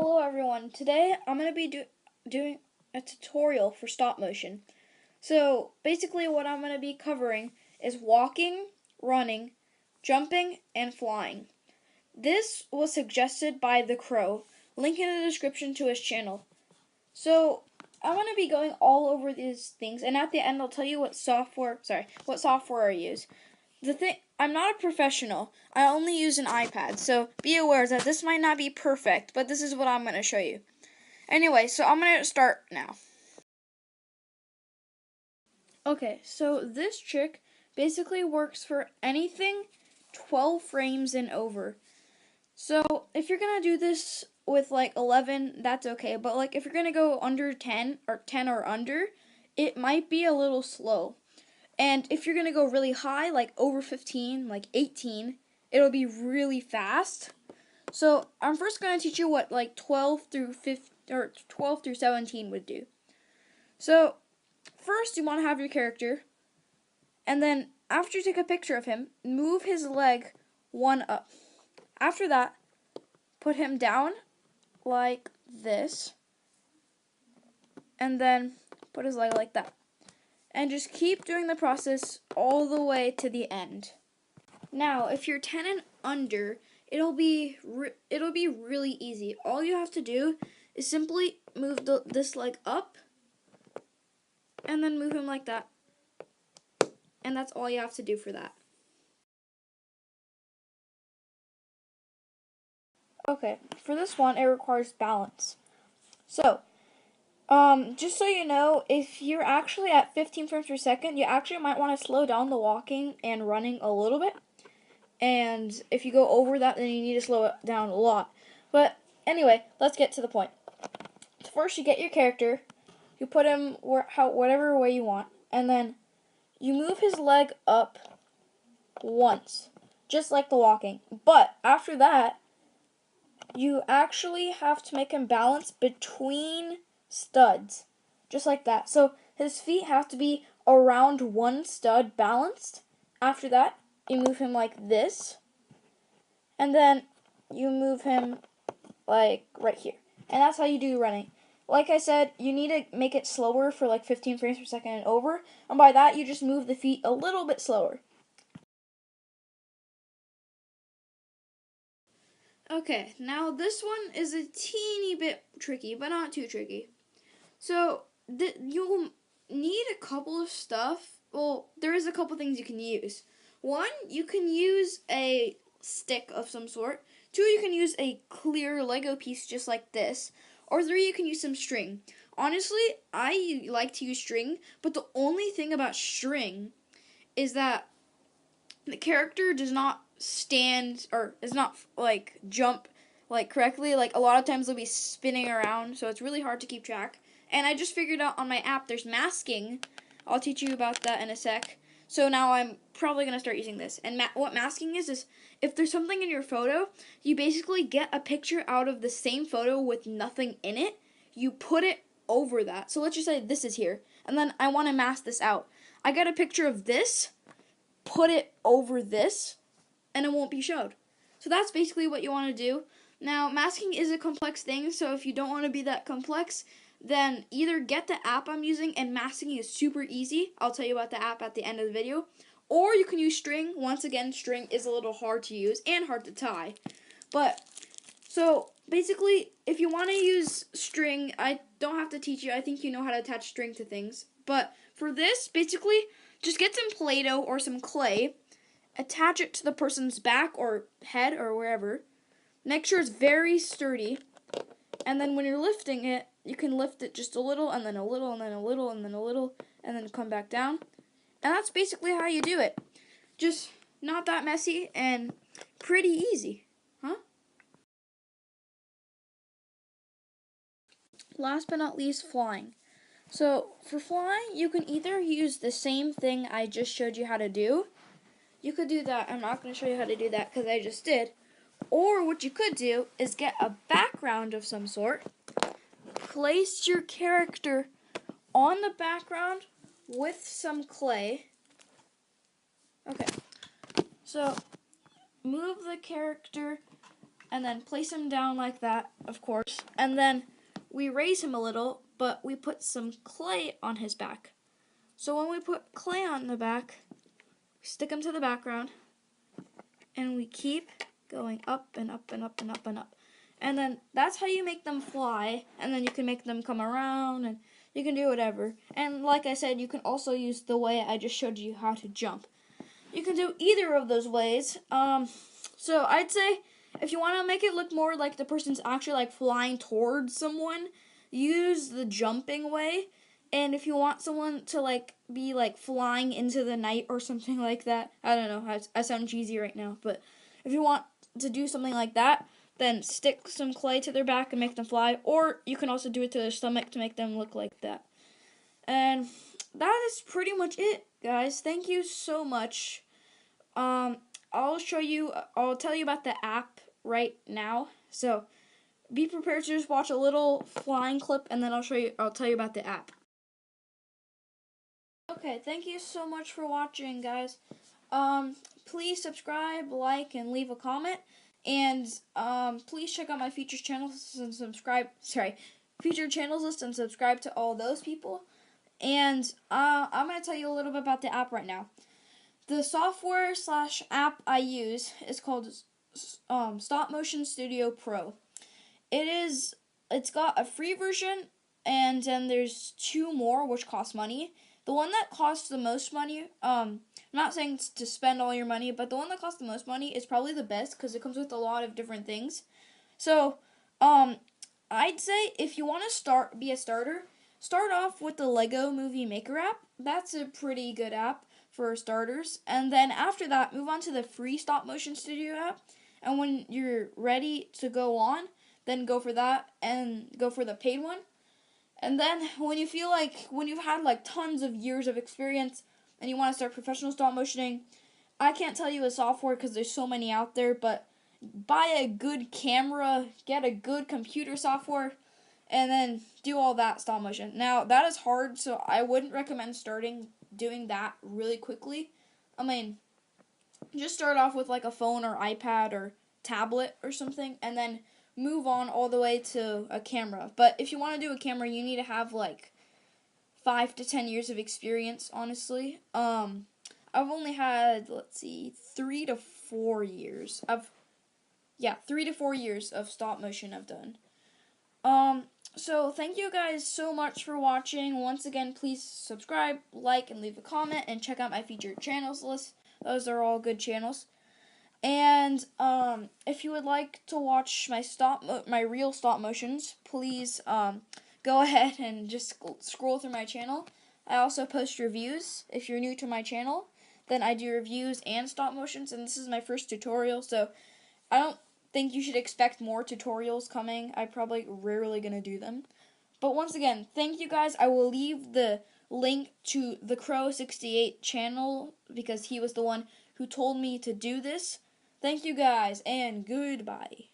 Hello everyone, today I'm going to be doing a tutorial for stop motion. So basically what I'm going to be covering is walking, running, jumping, and flying. This was suggested by TheCrow, link in the description to his channel. So I'm going to be going all over these things, and at the end I'll tell you what software I use. I'm not a professional. I only use an iPad, so be aware that this might not be perfect, but this is what I'm going to show you. Anyway, so I'm going to start now. Okay, so this trick basically works for anything 12 frames and over. So if you're going to do this with like 11, that's okay, but like if you're going to go under 10 or under, it might be a little slow. And if you're going to go really high, like over 15, like 18, it'll be really fast. So I'm first going to teach you what like 12 through 17 would do. So first you want to have your character, and then after you take a picture of him, move his leg one up. After that, put him down like this, and then put his leg like that. And just keep doing the process all the way to the end. Now, if you're 10 and under, it'll be really easy. All you have to do is simply move this leg up, and then move him like that. And that's all you have to do for that. Okay, for this one, it requires balance. So, just so you know, if you're actually at 15 frames per second, you actually might want to slow down the walking and running a little bit. And if you go over that, then you need to slow it down a lot. But anyway, let's get to the point. First, you get your character, you put him whatever way you want, and then you move his leg up once, just like the walking. But after that, you actually have to make him balance between studs, just like that. So his feet have to be around one stud balanced. After that, you move him like this, and then you move him like right here. And that's how you do running. Like I said, you need to make it slower for like 15 frames per second and over, and by that you just move the feet a little bit slower. Okay, now this one is a teeny bit tricky, but not too tricky. So you'll need a couple of stuff. Well, there is a couple things you can use. One, you can use a stick of some sort. Two, you can use a clear Lego piece just like this. Or three, you can use some string. Honestly, I like to use string, but the only thing about string is that the character does not stand or is not like jump like correctly. Like a lot of times they'll be spinning around, so it's really hard to keep track. And I just figured out on my app there's masking. I'll teach you about that in a sec. So now I'm probably going to start using this. And what masking is if there's something in your photo, you basically get a picture out of the same photo with nothing in it. You put it over that. So let's just say this is here. And then I want to mask this out. I get a picture of this, put it over this, and it won't be showed. So that's basically what you want to do. Now, masking is a complex thing, so if you don't want to be that complex, then either get the app I'm using, and masking is super easy. I'll tell you about the app at the end of the video. Or you can use string. Once again, string is a little hard to use and hard to tie. But, so, basically, if you want to use string, I don't have to teach you. I think you know how to attach string to things. But for this, basically, just get some Play-Doh or some clay, attach it to the person's back or head or wherever. Make sure it's very sturdy. And then when you're lifting it, you can lift it just a little, and then a little, and then a little, and then a little, and then come back down. And that's basically how you do it. Just not that messy and pretty easy. Huh? Last but not least, flying. So for flying, you can either use the same thing I just showed you how to do. You could do that. I'm not going to show you how to do that because I just did. Or what you could do is get a background of some sort. Place your character on the background with some clay. Okay. So move the character and then place him down like that, of course, and then we raise him a little, but we put some clay on his back. So when we put clay on the back, we stick him to the background, and we keep going up and up and up and up and up. And then that's how you make them fly, and then you can make them come around, and you can do whatever. And like I said, you can also use the way I just showed you how to jump. You can do either of those ways. So I'd say if you want to make it look more like the person's actually like flying towards someone, use the jumping way. And if you want someone to like be like flying into the night or something like that, I don't know, I sound cheesy right now, but if you want to do something like that, then stick some clay to their back and make them fly, or you can also do it to their stomach to make them look like that. And that is pretty much it, guys. Thank you so much. I'll tell you about the app right now. So be prepared to just watch a little flying clip, and then I'll tell you about the app. Okay, thank you so much for watching, guys. Please subscribe, like, and leave a comment. And please check out my featured channels and featured channels list and subscribe to all those people. And I'm going to tell you a little bit about the app right now. The software/app I use is called StopMotion Studio Pro. It's got a free version, and then there's 2 more which cost money. The one that costs the most money, I'm not saying to spend all your money, but the one that costs the most money is probably the best because it comes with a lot of different things. So, I'd say if you want to be a starter, start off with the Lego Movie Maker app. That's a pretty good app for starters. And then after that, move on to the free Stop Motion Studio app. And when you're ready to go on, then go for that and go for the paid one. And then when you've had like tons of years of experience and you want to start professional stop motioning, I can't tell you a software because there's so many out there, but buy a good camera, get a good computer software, and then do all that stop motion. Now, that is hard, so I wouldn't recommend doing that really quickly. I mean, just start off with like a phone or iPad or tablet or something, and then move on all the way to a camera. But if you want to do a camera, you need to have like 5 to 10 years of experience, honestly. I've only had, 3 to 4 years. 3 to 4 years of stop motion I've done. So thank you guys so much for watching. Once again, please subscribe, like, and leave a comment, and check out my featured channels list. Those are all good channels. And if you would like to watch my real stop motions, please go ahead and just scroll through my channel. I also post reviews. If you're new to my channel, then I do reviews and stop motions, and this is my first tutorial, so I don't think you should expect more tutorials coming. I'm probably rarely going to do them. But once again, thank you guys. I will leave the link to TheCrow 68 channel because he was the one who told me to do this. Thank you guys, and goodbye.